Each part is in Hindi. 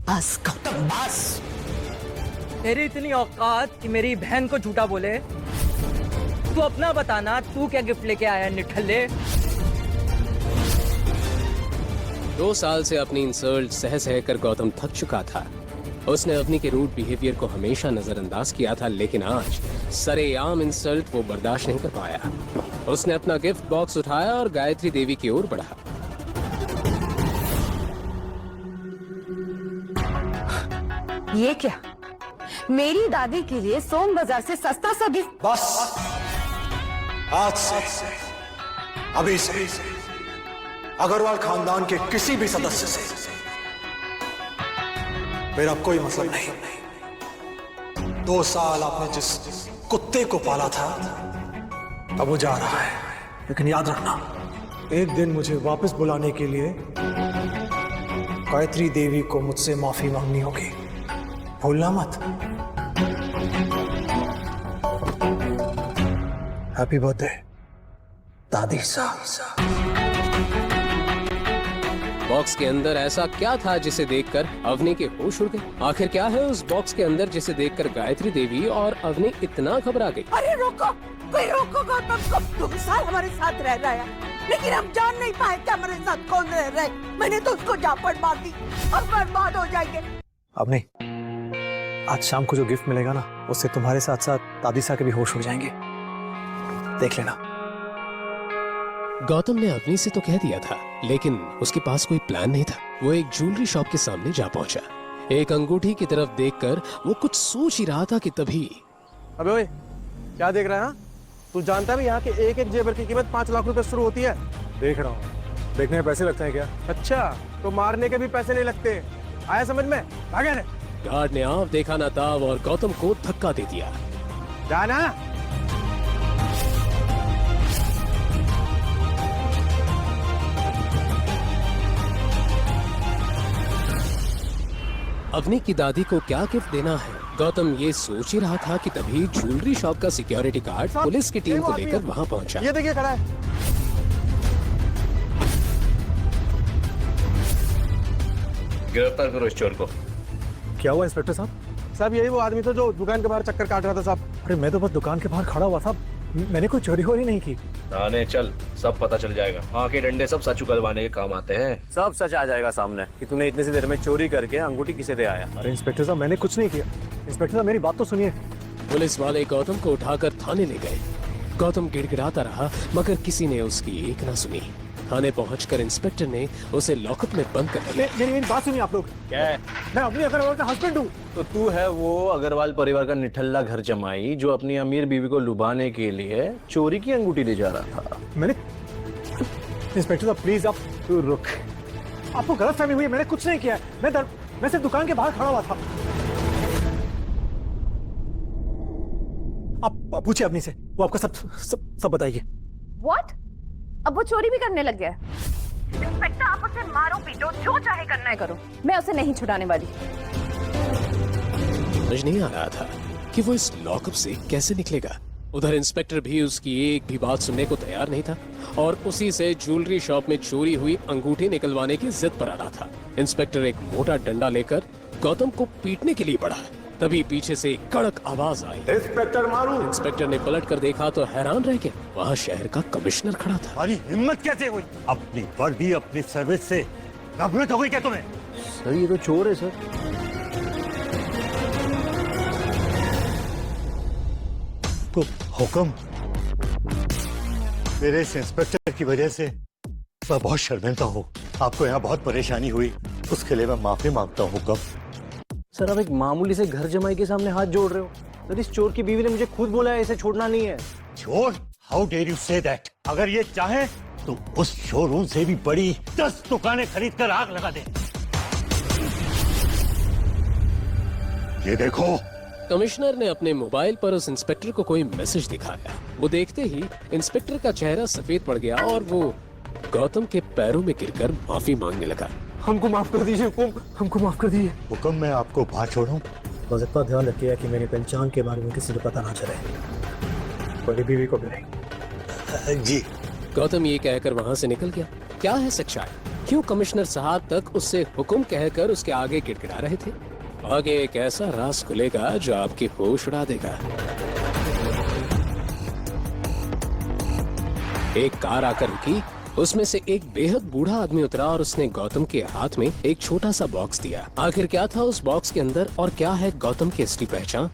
बस गौतम बस। तेरी इतनी औकात कि मेरी बहन को झूठा बोले? तू अपना बताना, तू क्या गिफ्ट लेके आया निठल्ले? 2 साल से अपनी इंसल्ट सह सह कर गौतम थक चुका था। उसने अवनी के रूड बिहेवियर को हमेशा नजरअंदाज किया था, लेकिन आज सरेआम इंसल्ट वो बर्दाश्त नहीं कर पाया। उसने अपना गिफ्ट बॉक्स उठाया और गायत्री देवी की ओर बढ़ा। ये क्या? मेरी दादी के लिए सोम बाजार से सस्ता सा गिफ्ट? बस आज से, अभी से अग्रवाल खानदान के किसी भी सदस्य से मेरा कोई मतलब नहीं। 2 साल आपने जिस कुत्ते को पाला था, अब वो जा रहा है। लेकिन याद रखना, एक दिन मुझे वापस बुलाने के लिए गायत्री देवी को मुझसे माफी मांगनी होगी, भूलना मत। हैप्पी बर्थडे दादी साहब। बॉक्स के अंदर ऐसा क्या था जिसे देखकर अवनी के होश उड़ गए? आखिर क्या है उस बॉक्स के अंदर जिसे देखकर गायत्री देवी और अवनी इतना घबरा गई? अरे रोको, कोई रोको गौतम को। 2 साल हमारे साथ रह रहा है, लेकिन हम जान नहीं पाए कि हमारे साथ कौन रह रहा है। मैंने तो उसको जापड़ मार दी और बर्बाद हो जाएंगे। अब नहीं, आज शाम को जो गिफ्ट मिलेगा ना, उससे तुम्हारे साथ साथ दादी साहब के भी होश उड़ जाएंगे, देख लेना। गौतम ने अवनी से तो कह दिया था, लेकिन उसके पास कोई प्लान नहीं था। वो एक ज्वेलरी शॉप के सामने जा पहुंचा। एक अंगूठी की तरफ देखकर वो कुछ सोच ही रहा था कि तभी अबे ओए, क्या देख रहा है? तू जानता है यहाँ के एक एक जेवर की कीमत 5 लाख रुपए शुरू होती है। देख रहा हूँ। देखने में पैसे लगते हैं क्या? अच्छा, तो मारने के भी पैसे नहीं लगते। आया समझ में? भागे रे। गार्ड ने आप देखा ना ताब और गौतम को धक्का दे दिया। जाना। अवनी की दादी को क्या गिफ्ट देना है, गौतम ये सोच ही रहा था कि तभी ज्वेलरी शॉप का सिक्योरिटी गार्ड पुलिस की टीम को लेकर वहां पहुंचा। ये देखिए खड़ा है। गिरफ्तार करो इस चोर को। क्या हुआ इंस्पेक्टर साहब? साहब यही वो आदमी था जो दुकान के बाहर चक्कर काट रहा था साहब। अरे मैं तो बस दुकान के बाहर खड़ा हुआ था, मैंने कोई चोरी वोरी नहीं की। थाने चल, सब पता चल जाएगा। आंखें डंडे सब सच उगलवाने के काम आते हैं। सब सच आ जाएगा सामने कि तूने इतनी सी देर में चोरी करके अंगूठी किसे दे आया। अरे इंस्पेक्टर साहब, मैंने कुछ नहीं किया। इंस्पेक्टर साहब मेरी बात तो सुनिए। पुलिस वाले गौतम को उठाकर थाने ले गए। गौतम गिड़गिड़ाता रहा, मगर किसी ने उसकी एक ना सुनी। थाने पहुंचकर इंस्पेक्टर ने उसे लॉकअप में बंद कर दिया। मेरी बात सुनिए आप लोग। क्या है? मैं अपनी अग्रवाल का हस्बैंड हूँ। तो तू है वो अग्रवाल परिवार का निठल्ला घर जमाई जो अपनी अमीर बीवी को लुभाने के लिए चोरी की अंगूठी ले जा रहा था। मैंने इंस्पेक्टर साहब प्लीज आप तू रुक। आपको गलतफहमी हुई है, मैंने कुछ नहीं किया है। मैं सिर्फ दुकान के बाहर खड़ा हुआ था। आप पूछिए अपनी से, वो आपको सब बताइए। What? अब वो चोरी भी करने लग गया है। इंस्पेक्टर, आप उसे मारो पीटो, जो चाहे करना है करो, मैं उसे नहीं छुड़ाने वाली। समझ नहीं आ रहा था कि वो इस लॉकअप से कैसे निकलेगा। उधर इंस्पेक्टर भी उसकी एक भी बात सुनने को तैयार नहीं था और उसी से ज्वेलरी शॉप में चोरी हुई अंगूठी निकलवाने की जिद पर आ रहा था। इंस्पेक्टर एक मोटा डंडा लेकर गौतम को पीटने के लिए बढ़ा। तभी पीछे से एक कड़क आवाज आई, इंस्पेक्टर मारू। इंस्पेक्टर ने पलट कर देखा तो हैरान रह गया, वहाँ शहर का कमिश्नर खड़ा था। तुम्हारी हिम्मत कैसे हुई? अपनी वर्दी अपनी सर्विस से नफरत हो गई क्या तुम्हें? सर ये तो चोर है सर। तो हुक्म, मेरे इस इंस्पेक्टर की वजह से मैं बहुत शर्मिंदा हूँ। आपको यहाँ बहुत परेशानी हुई, उसके लिए मैं माफी मांगता हूँ। हुक्म। सर आप एक मामूली से घर जमाई के सामने हाथ जोड़ रहे हो। सर इस चोर की बीवी ने मुझे खुद बोला है इसे छोड़ना नहीं है। चोर? How dare you say that? अगर ये चाहे तो उस शोरूम से भी बड़ी 10 दुकानें खरीद कर आग लगा दे। ये देखो। कमिश्नर ने अपने मोबाइल पर उस इंस्पेक्टर को कोई मैसेज दिखाया। वो देखते ही इंस्पेक्टर का चेहरा सफेद पड़ गया और वो गौतम के पैरों में गिरकर माफी मांगने लगा। हमको माफ कर दीजिए हुकुम, हमको माफ कर दीजिए। हुक्म, मैं आपको बाहर छोड़ूं? बस इतना ध्यान रखिए कि मेरी पहचान के बारे में किसी को पता ना चले। बड़ी बीवी को भी नहीं। जी। गौतम ये कहकर वहाँ से निकल गया। क्या है सच्चाई? क्यों कमिश्नर साहब तक उससे हुक्म कहकर उसके आगे गिड़गिड़ा रहे थे। आगे एक ऐसा राज खुलेगा जो आपकी होश उड़ा देगा। एक कार आकर रुकी, उसमें से एक बेहद बूढ़ा आदमी उतरा और उसने गौतम के हाथ में एक छोटा सा बॉक्स दिया। आखिर क्या था उस बॉक्स के अंदर और क्या है गौतम की असली पहचान?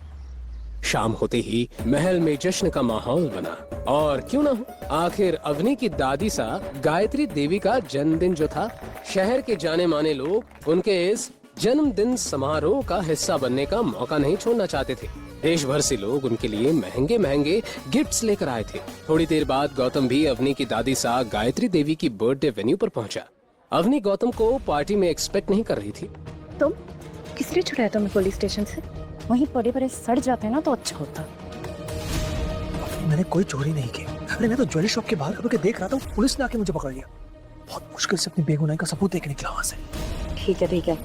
शाम होते ही महल में जश्न का माहौल बना, और क्यों ना हो, आखिर अवनी की दादी सा गायत्री देवी का जन्मदिन जो था, शहर के जाने माने लोग उनके इस जन्मदिन समारोह का हिस्सा बनने का मौका नहीं छोड़ना चाहते थे। देश भर से लोग उनके लिए महंगे महंगे गिफ्ट्स लेकर आए थे। थोड़ी देर बाद गौतम भी अवनी की दादी सा गायत्री देवी की बर्थडे वेन्यू पर पहुंचा। अवनी गौतम को पार्टी में एक्सपेक्ट नहीं कर रही थी। तुम किसने छुड़ाया तुम्हें पुलिस स्टेशन से? वहीं पड़े पड़े सड़ जाते ना तो अच्छा होता। मैंने कोई चोरी नहीं की। अरे मैं तो ज्वेलरी शॉप के बाहर खड़े देख रहा था, पुलिस ने आके मुझे पकड़ लिया। बहुत मुश्किल से अपनी बेगुनाही का सबूत देके निकला वहां से। ठीक है ठीक है।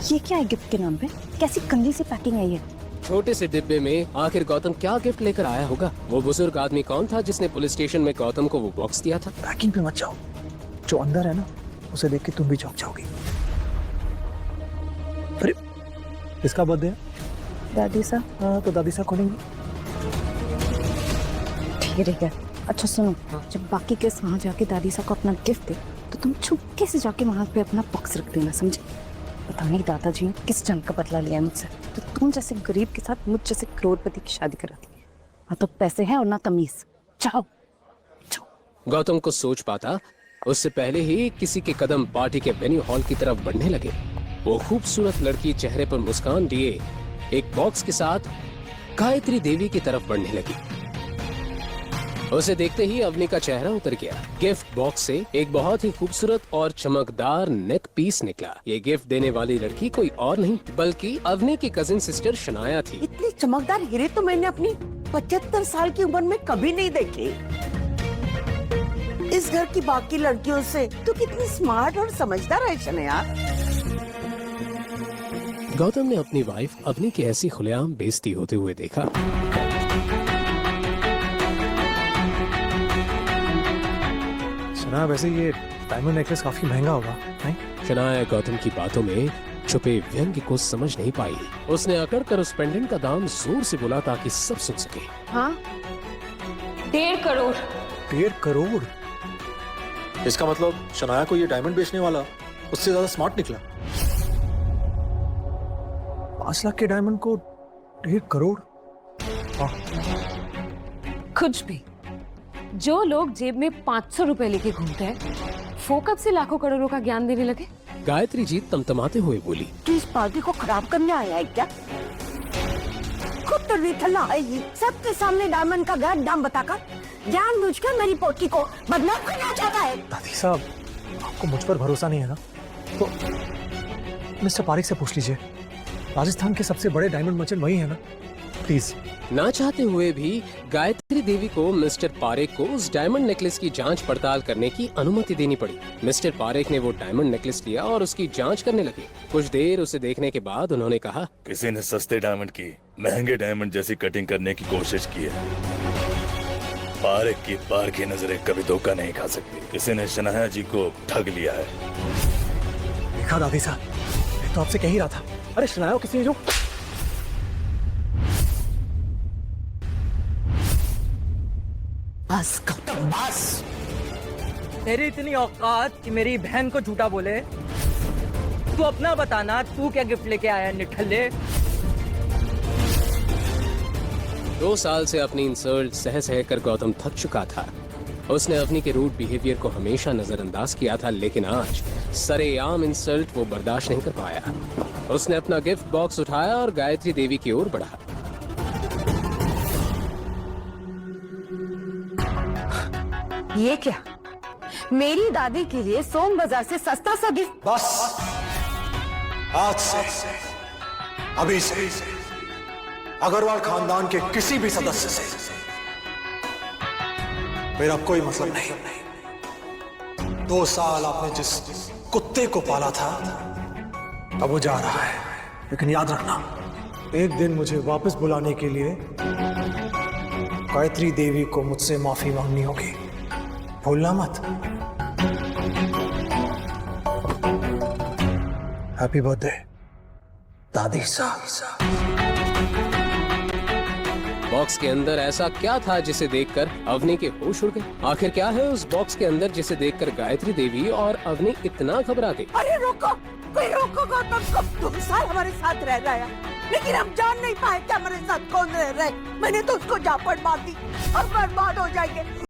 ये क्या है गिफ्ट के नाम पे? कैसी गंदी सी पैकिंग है ये? छोटे से डिब्बे में आखिर गौतम क्या गिफ्ट लेकर आया होगा? वो बुजुर्ग आदमी कौन था जिसने पुलिस स्टेशन में गौतम को वो बॉक्स दिया था? पैकिंग पे मत जाओ, जो अंदर है ना उसे देख के तुम भी चौंक जाओगी। अरे किसका बर्थडे है? दादी सा। हाँ तो दादी सा खोलेंगी। ठीक है। अच्छा सुनो, जब बाकी केस वहाँ जाके दादी सा को अपना गिफ्ट दे तो तुम चुपके से जाके वहाँ पे अपना बॉक्स रख देना, समझे? पता नहीं दादाजी ने किस जंग का बदला लिया मुझसे, तो तुम जैसे गरीब के साथ मुझ जैसे करोड़पति की शादी करा दी। हाँ तो पैसे है और ना तमीज। जाओ जाओ। गौतम को सोच पाता उससे पहले ही किसी के कदम पार्टी के वेन्यू हॉल की तरफ बढ़ने लगे। वो खूबसूरत लड़की चेहरे पर मुस्कान लिए एक बॉक्स के साथ गायत्री देवी की तरफ बढ़ने लगी। उसे देखते ही अवनी का चेहरा उतर गया। गिफ्ट बॉक्स से एक बहुत ही खूबसूरत और चमकदार नेक पीस निकला। ये गिफ्ट देने वाली लड़की कोई और नहीं बल्कि अवनी की कजिन सिस्टर शनाया थी। इतनी चमकदार हीरे तो मैंने अपनी 75 साल की उम्र में कभी नहीं देखे। इस घर की बाकी लड़कियों से तो कितनी स्मार्ट और समझदार है शनाया। गौतम ने अपनी वाइफ अवनी की ऐसी खुलेआम बेइज्जती होते हुए देखा। शनाया वैसे ये डायमंड नेकलेस काफी महंगा होगा, नहीं? शनाया गौतम की बातों में छुपे व्यंग्य को समझ नहीं पाई। उसने अकड़ कर उस पेंडेंट का दाम जोर से बोला ताकि सब सुन सके। हाँ 1.5 करोड़। 1.5 करोड़? इसका मतलब शनाया को ये डायमंड बेचने वाला उससे ज्यादा स्मार्ट निकला। 5 लाख के डायमंड को 1.5 करोड़? कुछ भी। जो लोग जेब में 500 रुपए लेके घूमते हैं वो कब से लाखों करोड़ों का ज्ञान देने लगे? गायत्री जी तमतमाते हुए बोली। तू इस पार्टी को खराब करने आया है क्या? खुद तो रिथला आएगी सबके सामने डायमंड का गलत दाम बताकर जानबूझकर मेरी पोती को बदनाम करना चाहता है। दादी साहब, आपको मुझ पर भरोसा नहीं है ना? तो मिस्टर पारिक से पूछ लीजिए। राजस्थान के सबसे बड़े डायमंड मर्चेंट वही है ना? प्लीज। ना चाहते हुए भी गायत्री देवी को मिस्टर पारेख को उस डायमंड नेकलेस की जांच पड़ताल करने की अनुमति देनी पड़ी। मिस्टर पारेख ने वो डायमंड नेकलेस लिया और उसकी जांच करने लगे। कुछ देर उसे देखने के बाद उन्होंने कहा, किसी ने सस्ते डायमंड की महंगे डायमंड जैसी कटिंग करने की कोशिश की है। पारेख की पार की नजरें कभी धोखा नहीं खा सकती। किसी ने शनाया जी को ठग लिया है। देखा दादी साहब, मैं तो आपसे कह ही रहा था। अरे शनाया किसी ने जो बस गौतम बस। तेरी इतनी औकात कि मेरी बहन को झूठा बोले? तू अपना बताना, तू क्या गिफ्ट लेके आया निठल्ले? 2 साल से अपनी इंसल्ट सह सह कर गौतम थक चुका था। उसने अवनी के रूड बिहेवियर को हमेशा नजरअंदाज किया था, लेकिन आज सरेआम इंसल्ट वो बर्दाश्त नहीं कर पाया। उसने अपना गिफ्ट बॉक्स उठाया और गायत्री देवी की ओर बढ़ा। ये क्या? मेरी दादी के लिए सोम बाजार से सस्ता सा गिफ्ट? बस आज से, अभी से अग्रवाल खानदान के किसी भी सदस्य से मेरा कोई मतलब नहीं। 2 साल आपने जिस कुत्ते को पाला था अब वो जा रहा है, लेकिन याद रखना एक दिन मुझे वापस बुलाने के लिए गायत्री देवी को मुझसे माफी मांगनी होगी, भूलना मत। हैप्पी बर्थडे दादी साहब। बॉक्स के अंदर ऐसा क्या था जिसे देखकर अवनी के होश उड़ गए? आखिर क्या है उस बॉक्स के अंदर जिसे देखकर गायत्री देवी और अवनी इतना घबरा गई? अरे रोको, कोई रोको गौतम को। 2 साल हमारे साथ रह रहा है, लेकिन हम जान नहीं पाए कि हमारे साथ कौन रह रहा है। मैंने तो उसको झापड़ मार दी और बर्बाद हो जाएंगे।